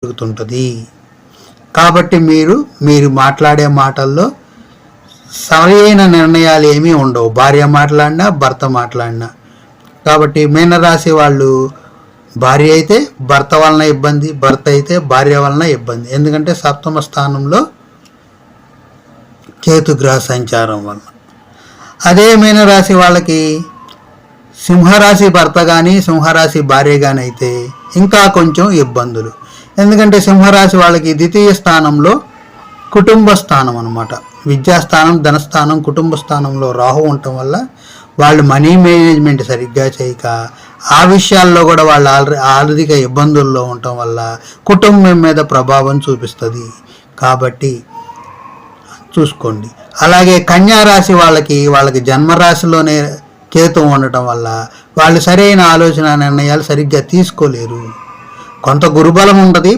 జరుగుతుంటుంది. కాబట్టి మీరు మాట్లాడే మాటల్లో సరైన నిర్ణయాలు ఏమీ ఉండవు, భార్య మాట్లాడినా భర్త మాట్లాడినా. కాబట్టి మీనరాశి వాళ్ళు భార్య అయితే భర్త వలన ఇబ్బంది, భర్త అయితే భార్య వలన ఇబ్బంది. ఎందుకంటే సప్తమ స్థానంలో కేతుగ్రహ సంచారం వలన. అదే మీనరాశి వాళ్ళకి సింహరాశి భర్త కానీ సింహరాశి భార్య కానీ అయితే ఇంకా కొంచెం ఇబ్బందులు. ఎందుకంటే సింహరాశి వాళ్ళకి ద్వితీయ స్థానంలో కుటుంబ స్థానం అన్నమాట. విద్యాస్థానం, ధనస్థానం, కుటుంబ స్థానంలో రాహు ఉండటం వల్ల వాళ్ళు మనీ మేనేజ్మెంట్ సరిగ్గా చేయక ఆ విషయాల్లో కూడా వాళ్ళు ఆర్థిక ఇబ్బందుల్లో ఉండటం వల్ల కుటుంబం మీద ప్రభావం చూపిస్తుంది. కాబట్టి చూసుకోండి. అలాగే కన్యా రాశి వాళ్ళకి జన్మరాశిలోనే కేతు ఉండటం వల్ల వాళ్ళు సరైన ఆలోచన నిర్ణయాలు సరిగ్గా తీసుకోలేరు. కొంత గురుబలం ఉంటుంది.